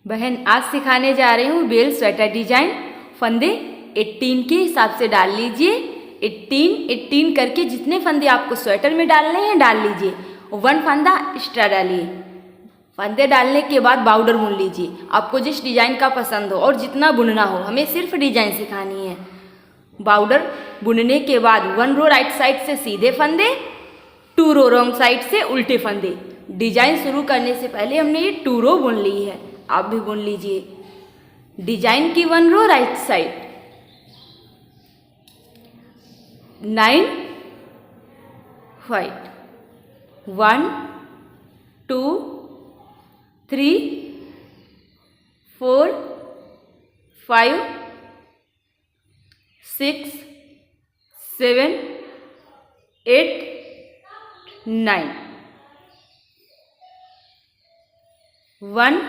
बहन आज सिखाने जा रही हूँ बेल स्वेटर डिजाइन। फंदे 18 के हिसाब से डाल लीजिए। 18 करके जितने फंदे आपको स्वेटर में डालने हैं डाल लीजिए। 1 फंदा एक्स्ट्रा डालिए। फंदे डालने के बाद बॉर्डर बुन लीजिए, आपको जिस डिजाइन का पसंद हो और जितना बुनना हो। हमें सिर्फ डिजाइन सिखानी है। बॉर्डर बुनने के बाद 1 रो राइट साइड से सीधे फंदे, 2 रो रॉन्ग साइड से उल्टे फंदे। डिजाइन शुरू करने से पहले हमने ये 2 रो बुन ली है, आप भी बुन लीजिए। डिजाइन की 1 रो right side, 9 white, 1 2 3 4 5 6 7 8 9, 1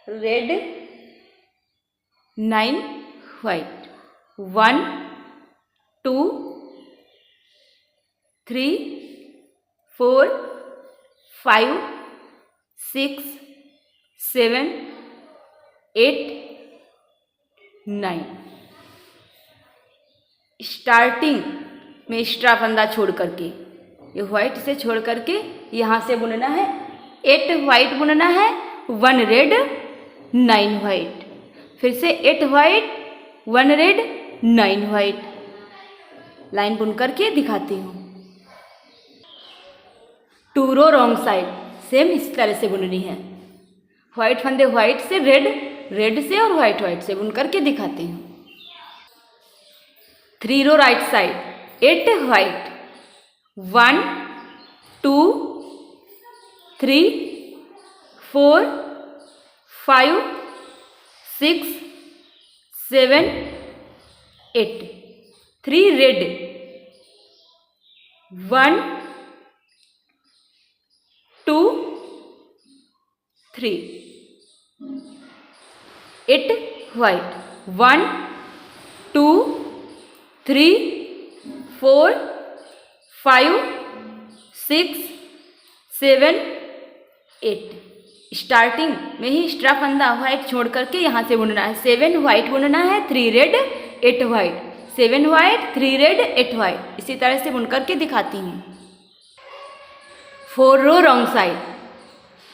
red, 9 white, 1 2 3 4 5 6 7 8 9। Starting में एक्स्ट्रा फंदा छोड़ करके, ये व्हाइट से छोड़ करके यहाँ से बुनना है। 8 व्हाइट बुनना है, 1 रेड 9 व्हाइट, फिर से 8 व्हाइट 1 रेड 9 व्हाइट। लाइन बुन करके दिखाती हूँ। 2 रो रॉन्ग साइड सेम इस तरह से बुननी है। व्हाइट फंदे व्हाइट से, रेड रेड से और व्हाइट से बुन करके दिखाती हूँ। 3 row right side, 8 white, 1 2 3 4 5 6 7 8, 3 red, 1 2 3 8 white, 1 2 3 4 5 6 7 8। Starting में ही एक्स्ट्रा फंदा व्हाइट छोड़ करके यहाँ से बुनना है। 7 व्हाइट बुनना है, 3 red 8 white, 7 white 3 red 8 white. इसी तरह से बुन करके दिखाती हूँ। 4 रो रॉन्ग साइड,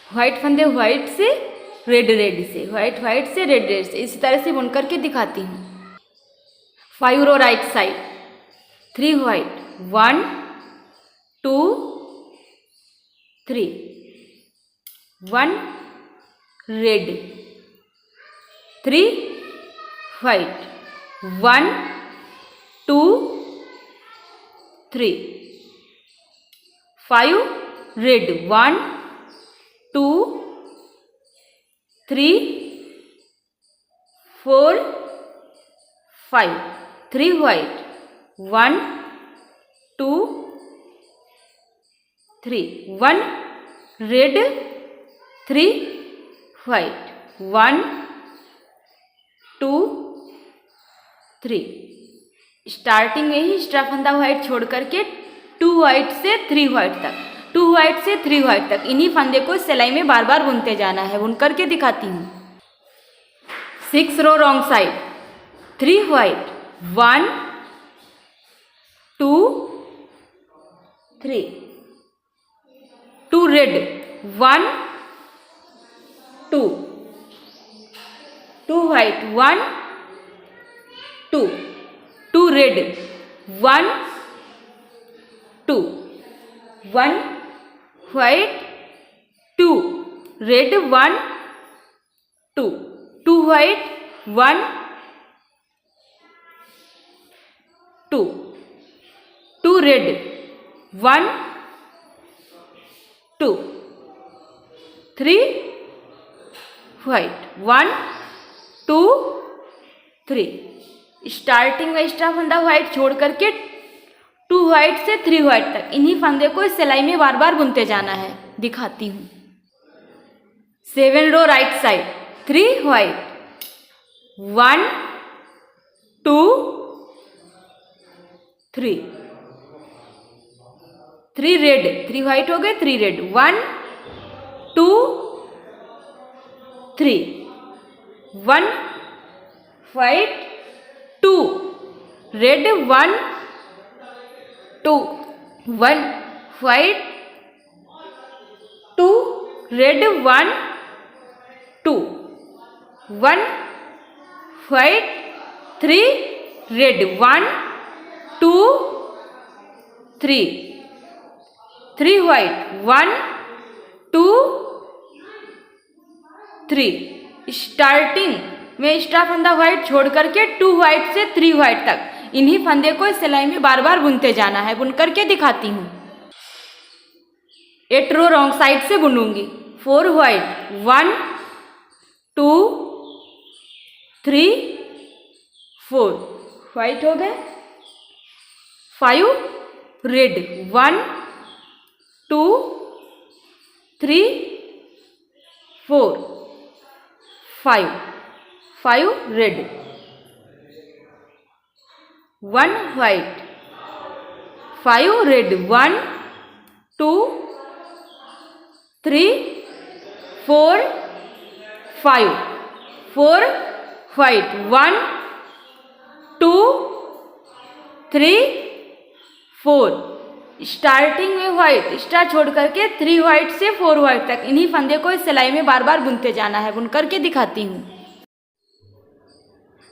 व्हाइट फंदे व्हाइट से, रेड रेड से, व्हाइट से, रेड रेड से, इसी तरह से बुन करके दिखाती हूँ। 5 row right side, 3 white, 1 2 3, 1 red, 3 white, 1 2 3 5 red, 1 2 3 4 5, 3 white, 1 2 3, 1 red 3 white, 1 2 3। Starting में ही एक्स्ट्रा फंदा व्हाइट छोड़ करके 2 व्हाइट से 3 व्हाइट तक, 2 व्हाइट से 3 व्हाइट तक, इन्हीं फंदे को सिलाई में बार बार बुनते जाना है। बुन करके दिखाती हूँ। 6 row wrong side, 3 white, 1 2 3, 2 red, 1 2 2 white, 1 2 2 red, 1 2 1 white 2 red, 1 2 2 white, 1 2 2 red, 1 2 3 white, 1 2 3। Starting में एक्स्ट्रा फंदा व्हाइट छोड़ करके 2 व्हाइट से 3 व्हाइट तक, इन्हीं फंदे को सिलाई में बार बार बुनते जाना है। दिखाती हूँ। 7 row right side, 3 white, 1 2 3 3 red, 3 white हो गए, 3 red, 1 2 3, 1 white, 2 red, 1 2, 1 white, 2 red, 1 2, 1 white, 3 red, 1 2 3, 3 white, 1 2 3। Starting में एक्स्ट्रा फंदा व्हाइट छोड़ करके 2 व्हाइट से 3 व्हाइट तक इन्हीं फंदे को इस सिलाई में बार बार बुनते जाना है। बुन करके दिखाती हूँ। 8 रो रॉन्ग साइड से बुनूंगी। 4 व्हाइट, 1 2 3 4 व्हाइट हो गए। 5 red, 1 2 3 4 5 red, 1 white, 5 red, 1 2 3 4 5 4 white, 1 2 3 4। Starting में व्हाइट एक्स्ट्रा छोड़ करके 3 व्हाइट से 4 व्हाइट तक इन्हीं फंदे को इस सिलाई में बार बार बुनते जाना है। बुन करके दिखाती हूँ।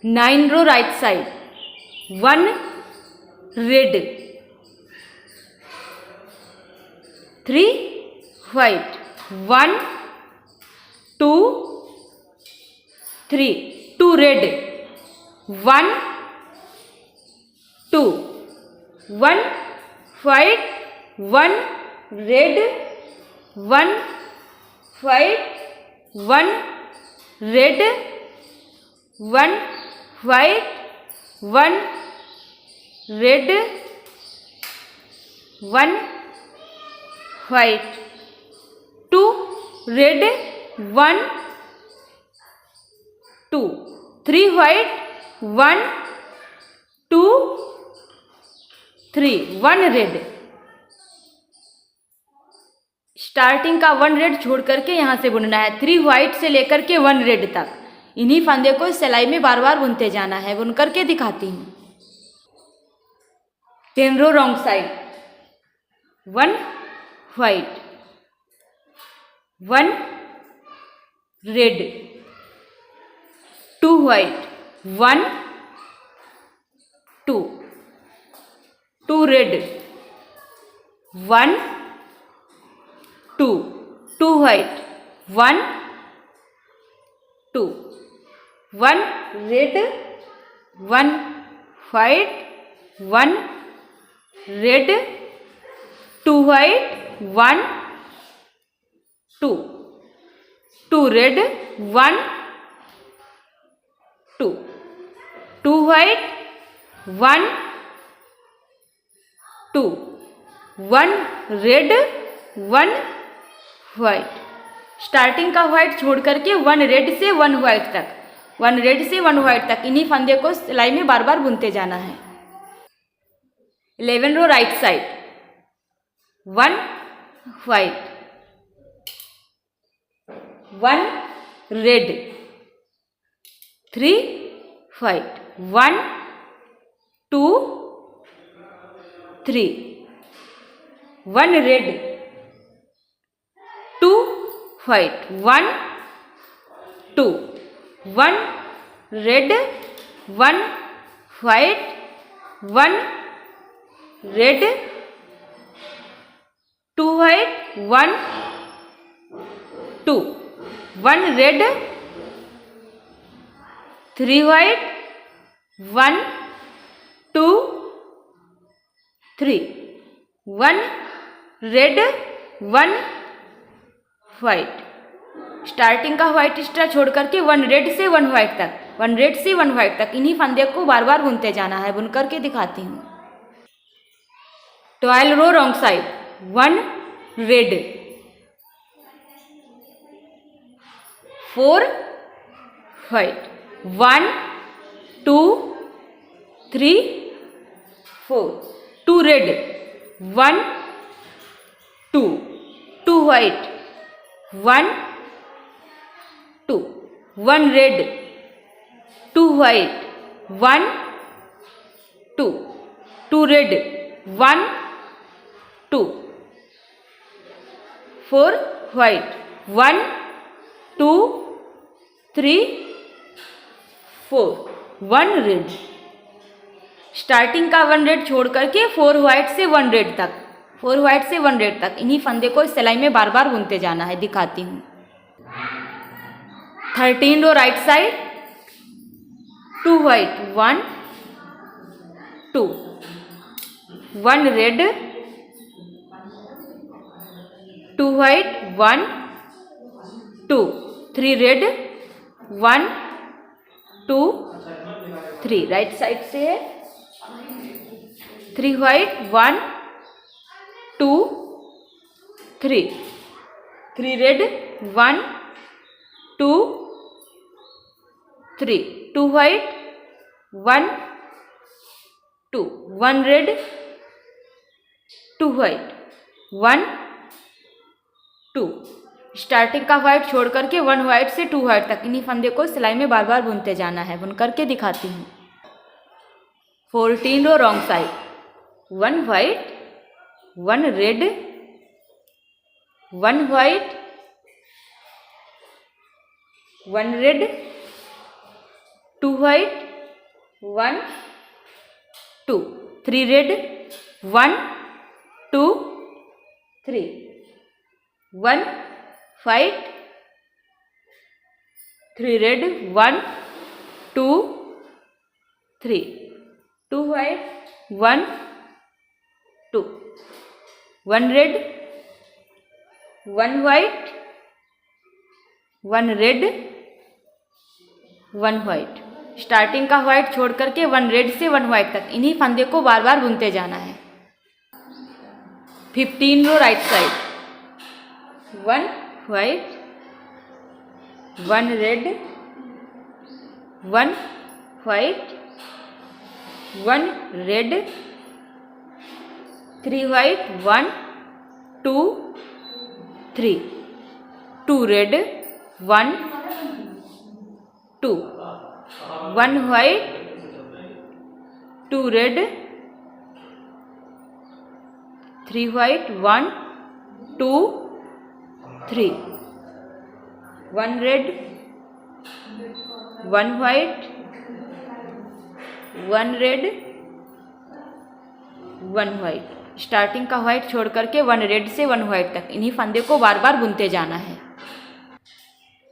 9 row right side, 1 red, 3 white, 1 2 3 2 red, 1 2 1 white, 1 red, 1 white, 1 red, 1 white, 1 red, 1 white, 2 red, 1 2 3 white, 1 2 3 1 red. Starting का 1 रेड छोड़ करके यहाँ से बुनना है। 3 व्हाइट से लेकर के 1 रेड तक इन्हीं फंदे को इस सिलाई में बार बार बुनते जाना है। बुन करके दिखाती हूँ। 10 row wrong side, 1 white, 1 red, 2 white, 1 2 2 red, 1 2 2 white, 1 2 1 red, 1 white, 1 red, 2 white, 1 2 2 red, 1 2 2 white, 1 2 1 red, 1 white. Starting का व्हाइट छोड़ करके 1 रेड से 1 व्हाइट तक, 1 रेड से 1 व्हाइट तक इन्हीं फंदे को सिलाई में बार बार बुनते जाना है। 11 row right side, 1 white, 1 red, 3 white, 1 2 3 1 red, 2 white, 1 2 1 red, 1 white, 1 red, 2 white, 1 2 1 red, 3 white, 1 2 3 1 red, 1 white. Starting का व्हाइट एक्स्ट्रा छोड़ करके 1 रेड से 1 व्हाइट तक, 1 रेड से 1 व्हाइट तक इन्हीं फंदे को बार बार बुनते जाना है। बुन करके दिखाती हूँ। 12 row wrong side, 1 red, 4 white, 1 2 3 4 2 red, 1 2 2 white, 1 2 1 red, 2 white, 1 2, 2 red, 1 2, 4 white, 1 2 3 4, 1 red. Starting का 1 रेड छोड़ करके 4 व्हाइट से 1 रेड तक, 4 व्हाइट से 1 रेड तक इन्हीं फंदे को इस सिलाई में बार बार बुनते जाना है। दिखाती हूँ। 13 row right side, 2 white, 1 2, 1 red, 2 white, 1 2, 3 red, 1 2 3, right side से है। 3 white, 1 2 3, 3 red, 1 2 3, 2 white, 1 2, 1 red, 2 white, 1 2। Starting का व्हाइट छोड़ करके 1 व्हाइट से 2 व्हाइट तक इन्हीं फंदे को सिलाई में बार बार बुनते जाना है। बुन करके दिखाती हूँ। 14 row wrong side, 1 white, 1 red, 1 white, 1 red, 2 white, 1 2, 3 red, 1 2 3, 1 white, 3 red, 1 2 3, 2 white, 1 2, 1 red, 1 white, 1 red, 1 white. Starting का व्हाइट छोड़ करके 1 रेड से 1 व्हाइट तक इन्हीं फंदे को बार बार बुनते जाना है। 15 row right side, 1 white, 1 red, 1 white, 1 red, 3 white, 1 2 3, 2 red, 1 2, 1 white, 2 red, 3 white, 1 2 3, 1 red, 1 white, 1 red, 1 white. Starting का व्हाइट छोड़ करके 1 रेड से 1 व्हाइट तक इन्हीं फंदे को बार बार बुनते जाना है।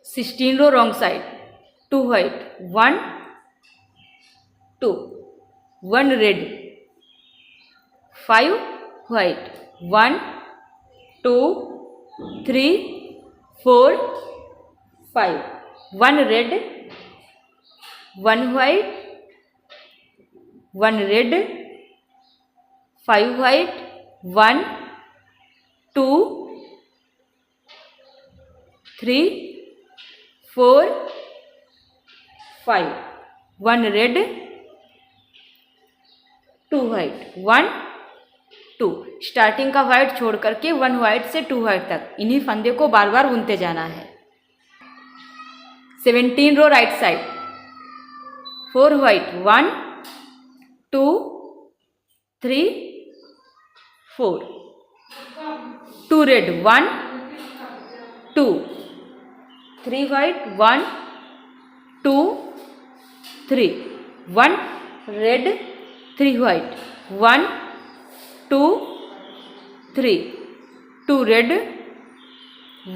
16 row wrong side, 2 white, 1 2, 1 red, 5 white, 1 2 3 4 5, 1 red, 1 white, 1 red, 5 white, 1 2 3 4 5, 1 red, 2 white, 1 2। Starting का व्हाइट छोड़ करके 1 व्हाइट से 2 व्हाइट तक इन्हीं फंदे को बार बार बुनते जाना है। 17 row right side, 4 white, 1 2 3 4, 2 red, 1 2, 3 white, 1 2 3, 1 red, 3 white, 1 2 3, 2 red,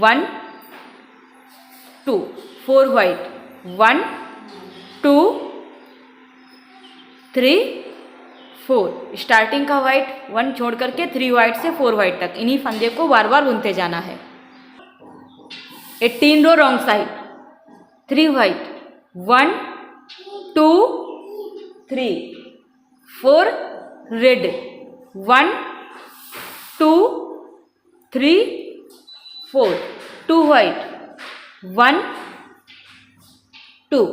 1 2, 4 white, 1 2 3 4। Starting का व्हाइट 1 छोड़ करके 3 व्हाइट से 4 व्हाइट तक इन्हीं फंदे को बार बार बुनते जाना है। 18 row wrong side, 3 white, 1 2 3 4 red, 1 2 3 4, 2 white, 1 2,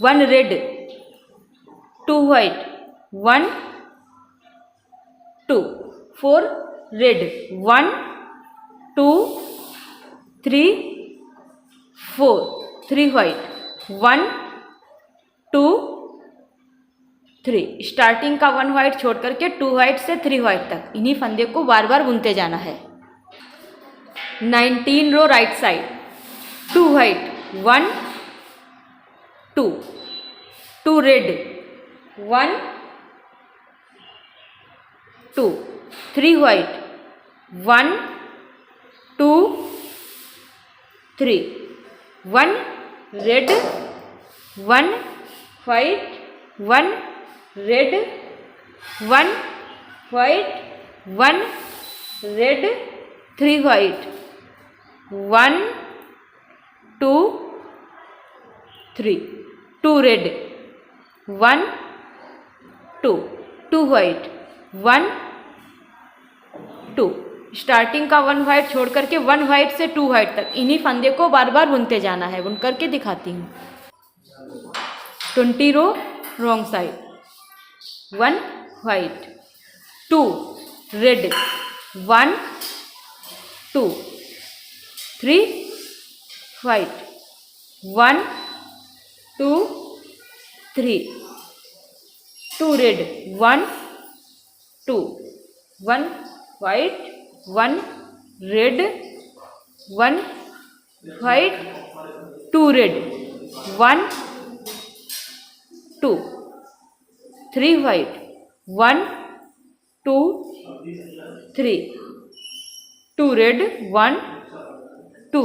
1 red, 2 white, 1 2 4 red, 1 2 3 4, 3 white, 1 2 3। Starting का 1 वाइट छोड़ करके 2 वाइट से 3 वाइट तक इन्हीं फंदे को बार बार बुनते जाना है। 19 row right side, 2 white 1 2, 2 red 1 2, 3 white 1 2 3, 1 red 1 white 1 red 1 white 1 red 3 white 1 2 3, 2 red 1 2, 2 white 1 2। Starting का 1 वाइट छोड़ करके 1 वाइट से 2 वाइट तक इन्हीं फंदे को बार बार बुनते जाना है। बुन करके दिखाती हूँ। 20 row wrong side, 1 white 2 red 1 2, 3 white 1 2 3, 2 red 1 2, 1 white 1 red 1 white 2 red 1 2, 3 white 1 2 3, 2 red 1 2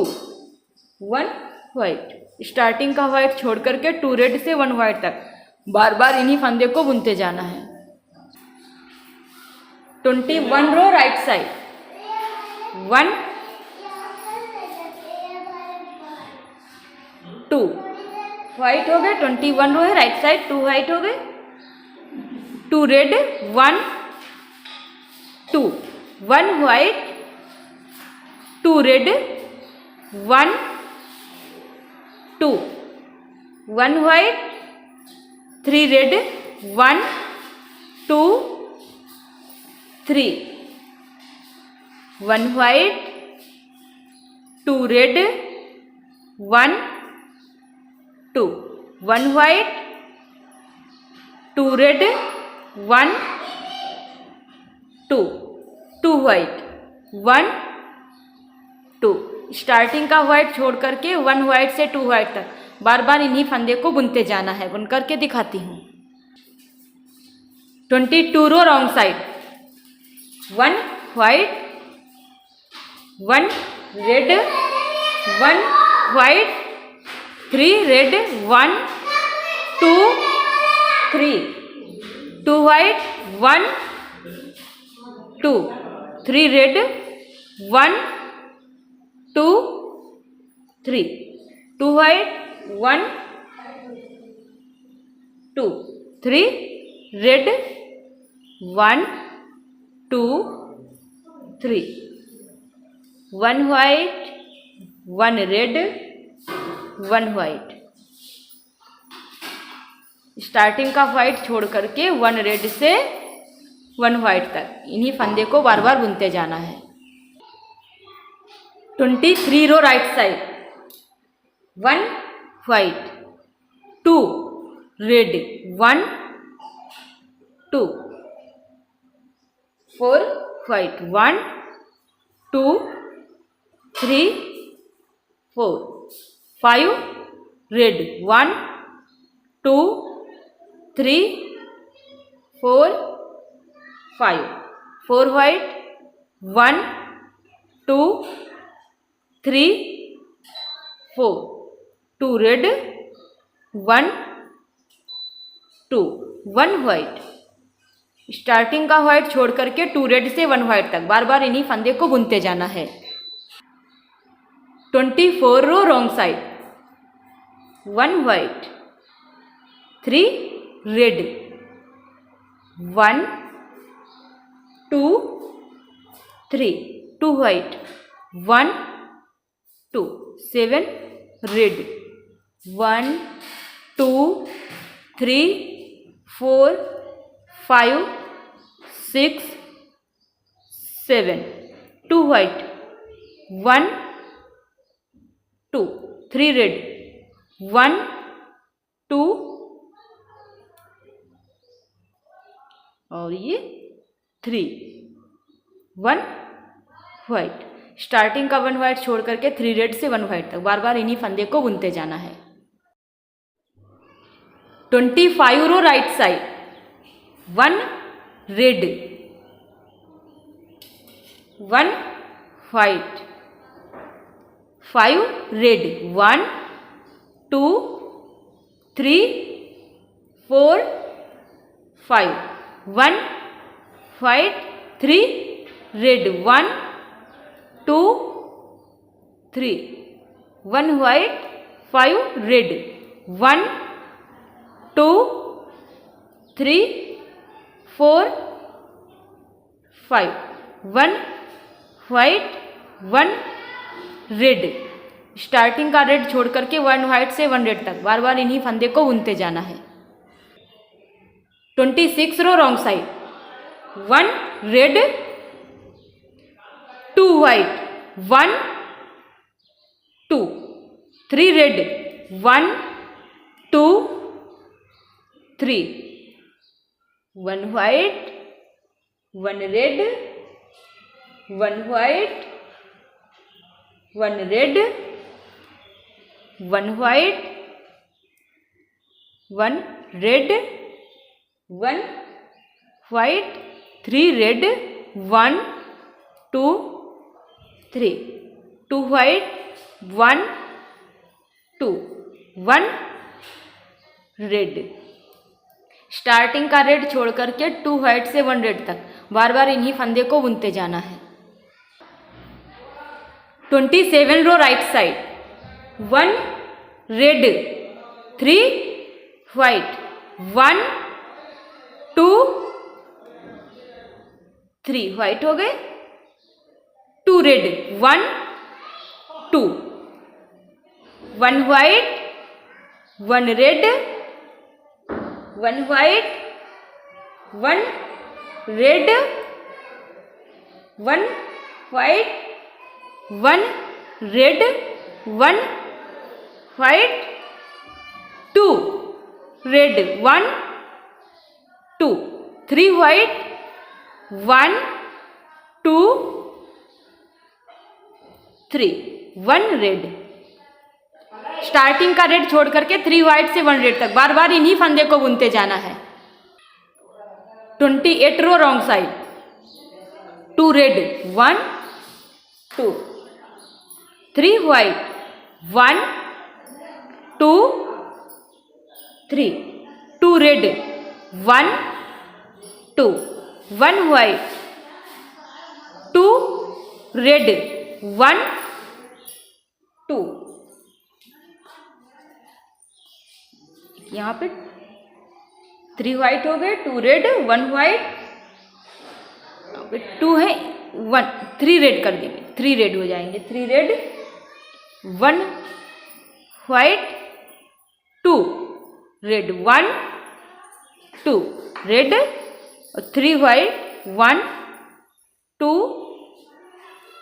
1 white. Starting का वाइट छोड़ करके 2 रेड से 1 वाइट तक बार बार इन्हीं फंदे को बुनते जाना है। 21 रो राइट साइड, 1 2 वाइट हो गए, 21 रो है राइट साइड, 2 वाइट हो गए, 2 red 1 2, 1 white 2 red 1 2, 1 white 3 red 1 2 3, 1 white 2 red 1 2, 1 white 2 red 1 2, 2 white 1 2। Starting का वाइट छोड़ करके 1 वाइट से 2 वाइट तक बार बार इन्हीं फंदे को बुनते जाना है। बुन करके दिखाती हूँ। 22 row wrong side, 1 white 1 red 1 white 3 red 1 2 3, 2 white 1 2, 3 red 1 2 3, 2 white 1 2 3 red 1 2 3, 1 white 1 red 1 white. Starting का वाइट छोड़ करके 1 रेड से 1 वाइट तक इन्हीं फंदे को बार बार बुनते जाना है। 23 row right side, 1 white 2 red 1 2, 4 white 1 2 3 4, 5 red 1 2 3 4 5, 4 white 1 2 3 4, 2 red 1 2, 1 white. Starting का वाइट छोड़ करके 2 रेड से 1 वाइट तक बार बार इन्हीं फंदे को बुनते जाना है। 24 row wrong side, 1 white 3 red 1 2 3, 2 white 1 2, 7 red 1 2 3 4 5 6 7, 2 white 1 2, 3 red 1 2 और ये 3, 1 वाइट। स्टार्टिंग का 1 वाइट छोड़ करके 3 रेड से 1 वाइट तक बार बार इन्हीं फंदे को बुनते जाना है। 25 row right side, 1 red, 1 white, 5 red, 1 2 3 4 5, 1 white, 3 red, 1 2 3, 1 white, 5 red, 1 2 3 4 5, 1 white, 1 red. Starting का रेड छोड़ करके 1 वाइट से 1 रेड तक बार बार इन्हीं फंदे को बुनते जाना है। 26 row wrong side, 1 red, 2 white, 1 2, 3 red, 1 2 3, 1 white, 1 red, 1 white, 1 red, 1 white, 1 red, 1 white, 3 red, 1 2 3, 2 white, 1 2, 1 red. Starting का रेड छोड़ करके 2 वाइट से 1 रेड तक बार बार इन्हीं फंदे को बुनते जाना है। 27 row right side, 1 red, 3 white, 1 2 3 white हो गए, 2 red, 1 2, 1 white, 1 red, 1 white, 1 red, 1 white, 1 red, 1 white, 2 red, 1 2, 3 white, 1 2 3, 1 red. Starting का रेड छोड़ करके 3 वाइट से 1 रेड तक बार बार इन्हीं फंदे को बुनते जाना है। 28 row wrong side, 2 red, 1 2, 3 white, 1 2 3, 2 red, 1 2, 1 white, 2 red, 1 2। यहाँ पे 3 वाइट हो गए, 2 रेड, 1 वाइट, 2 है 1, 3 रेड कर देंगे, 3 रेड हो जाएंगे, 3 रेड, 1 वाइट, 2 रेड, 1 2 रेड और 3 वाइट, 1 2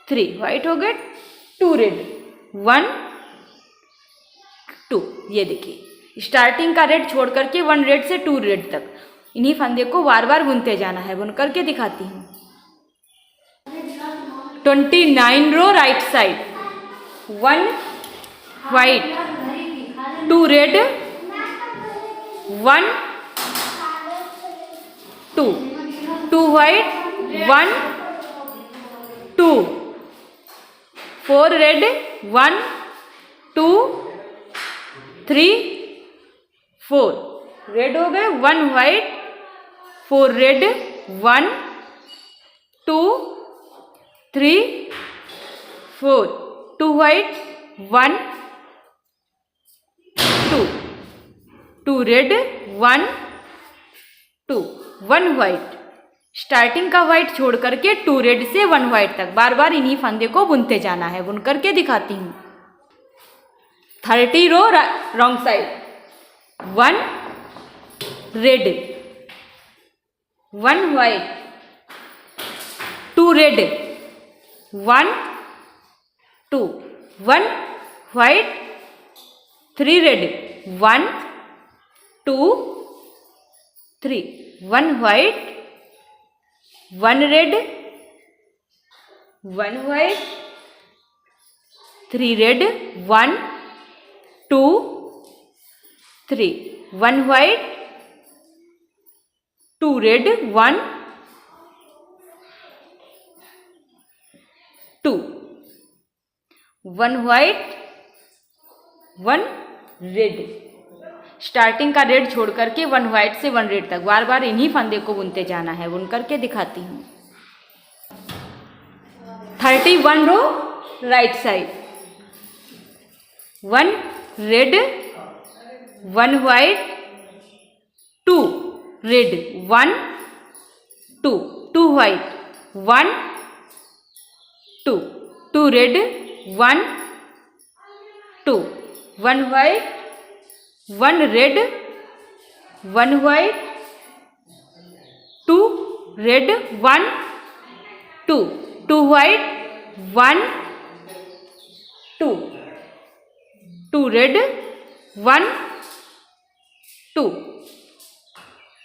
3 वाइट हो गए, 2 रेड, 1 2। ये देखिए स्टार्टिंग का रेड छोड़ करके 1 रेड से 2 रेड तक इन्हीं फंदे को बार बार बुनते जाना है। बुन करके दिखाती हूँ। 29 row right side, 1 white, 2 red, 1 2, 2 white, 1 2, 4 red, 1 2 3 4 red हो गए, 1 white, 4 red, 1 2 3 4, 2 white, 1 2, 2 red, 1 2, 1 white. Starting का वाइट छोड़ करके 2 रेड से 1 वाइट तक बार बार इन्हीं फंदे को बुनते जाना है। बुन करके दिखाती हूँ। 30 row wrong side, 1 red, 1 white, 2 red, 1 2, 1 white, 3 red, 1 2 3, 1 white, 1 red, 1 white, 3 red, 1 2 3, 1 white, 2 red, 1 2, 1 white, 1 red. Starting का रेड छोड़ करके 1 व्हाइट से 1 रेड तक बार बार इन्हीं फंदे को बुनते जाना है। बुन करके दिखाती हूँ। 31 row right side, 1 red, 1 white, 2 red, 1 2, 2 white, 1 2, 2 red, 1 2, 1 white, 1 red, 1 white, 2 red, 1 2, 2 white, 1 2, 2 red, 1 2,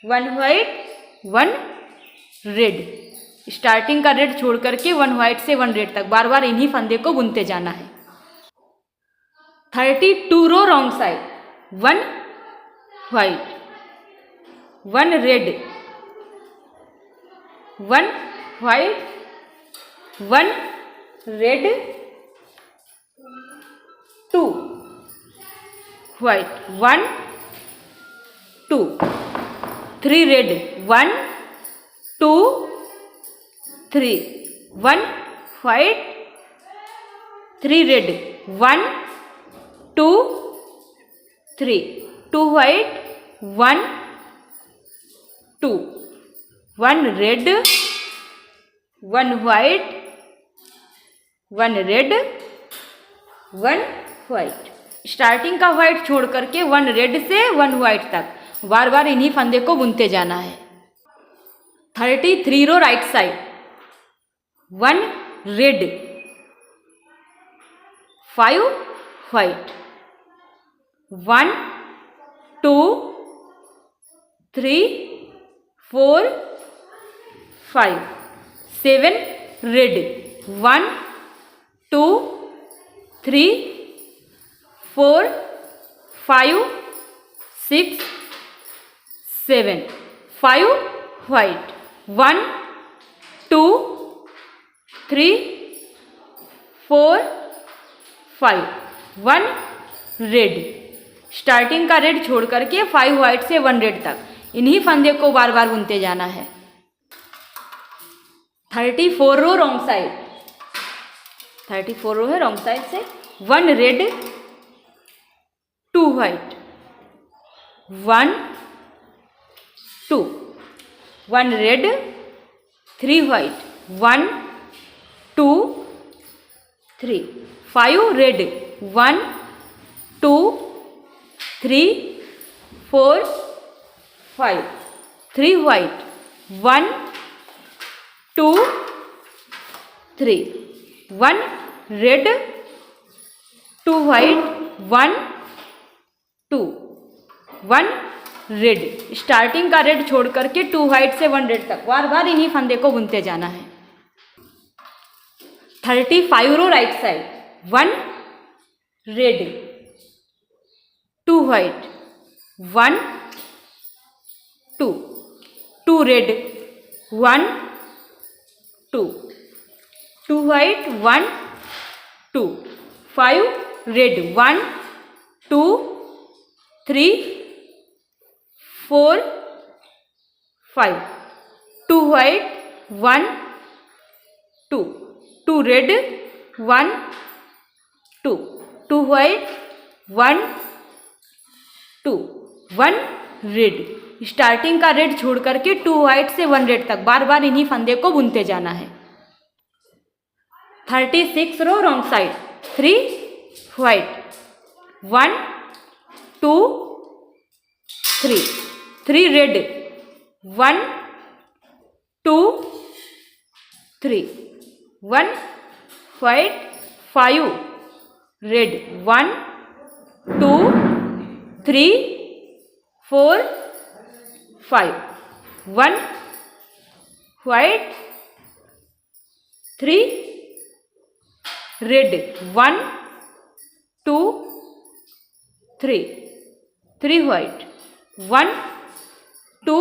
1 white, 1 red। Starting का रेड छोड़ करके 1 व्हाइट से 1 रेड तक बार बार इन्हीं फंदे को बुनते जाना है। 32 रो wrong side, 1 white, 1 red, 1 white, 1 red, 2 white, 1 2, 3 red, 1 2 3, 1 white, 3 red, 1 2 3, 2 white, 1 2, 1 red, 1 white, 1 red, 1 white। Starting का व्हाइट छोड़ करके 1 रेड से 1 व्हाइट तक बार बार इन्हीं फंदे को बुनते जाना है। 33 रो right side, 1 red, 5 white, 1 2 3 4 5, 7 red, 1 2 3 4 5 6 7, 5 white, 1 2 3 4 5, 1 red. Starting का रेड छोड़ करके 5 व्हाइट से 1 रेड तक इन्हीं फंदे को बार बार बुनते जाना है। 34 रो रॉन्ग साइड, 34 रो है रॉन्ग साइड से, 1 red, 2 white, 1 2, 1 red, 3 white, 1 2 3, 5 red, 1 2 3 4 5, 3 white, 1 2 3, 1 red, 2 white, 1 2, 1 red. Starting का रेड छोड़ करके 2 व्हाइट से 1 रेड तक बार बार इन्हीं फंदे को बुनते जाना है। 35 रो right side, 1 red, 2 white, 1 2, 2 red, 1 2, 2 white, 1 2, 5 red, 1 2 3 4 5, 2 white, 1 2, 2 red, 1 2, 2 white, 1 2, 1 red. Starting का रेड छोड़ करके 2 व्हाइट से 1 रेड तक बार बार इन्हीं फंदे को बुनते जाना है। 36 row wrong side, 3 white, 1 2 3, 3 red, 1 2 3, 1 white, 5 red, 1 2 3 4 5 1 white 3 red 1 2 3 3 white 1 2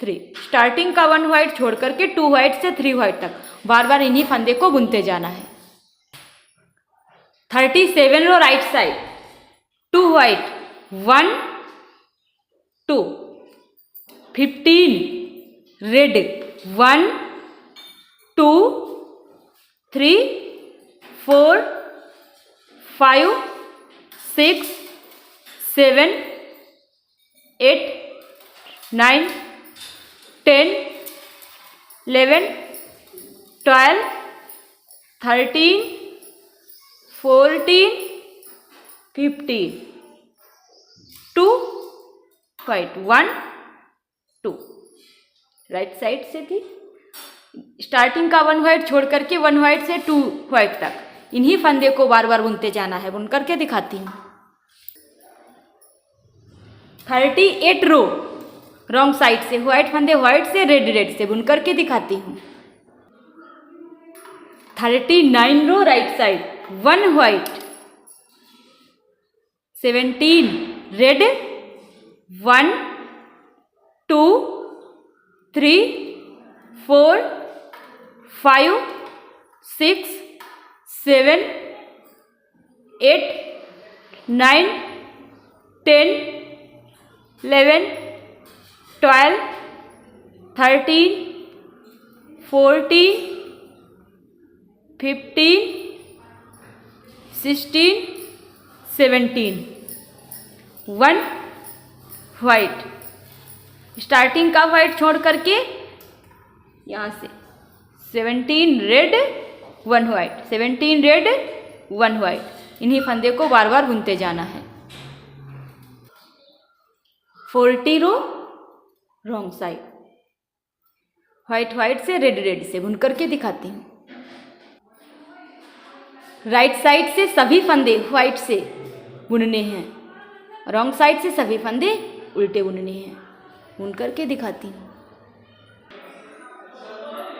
3। Starting का 1 white छोड़ करके 2 white से 3 white तक बार बार इन्हीं फंदे को बुनते जाना है। 37 रो right side 2 white 1 2 15 red 1 2 3 4 5 6 7 8 9 10 11 12 13 14 15 2 white 1 2। Right side से थी, स्टार्टिंग का 1 white छोड़ करके 1 white से 2 white तक इन्हीं फंदे को बार बार बुनते जाना है। बुन करके दिखाती हूँ। 38 रो रॉन्ग साइड से व्हाइट फंदे व्हाइट से रेड रेड से बुन करके दिखाती हूँ। 39 रो right side 1 white 17 red 1 2 3 4 5 6 7 8 9 10 11 12 13 14 15 16 17 1 white starting का व्हाइट छोड़ करके यहाँ से 17 रेड 1 white 17 रेड 1 white इन्हीं फंदे को बार बार बुनते जाना है। 40 row wrong side white white से रेड रेड से बुन करके दिखाती हूँ। राइट साइड से सभी फंदे व्हाइट से बुनने हैं, रॉन्ग साइड से सभी फंदे उल्टे बुनने हैं। बुन करके दिखाती हूँ।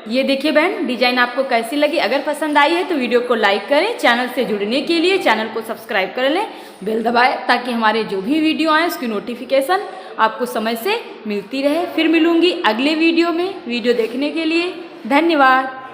ये देखिए बहन, डिजाइन आपको कैसी लगी? अगर पसंद आई है तो वीडियो को लाइक करें। चैनल से जुड़ने के लिए चैनल को सब्सक्राइब कर लें, बेल दबाएं ताकि हमारे जो भी वीडियो आए उसकी नोटिफिकेशन आपको समय से मिलती रहे। फिर मिलूंगी अगले वीडियो में। वीडियो देखने के लिए धन्यवाद।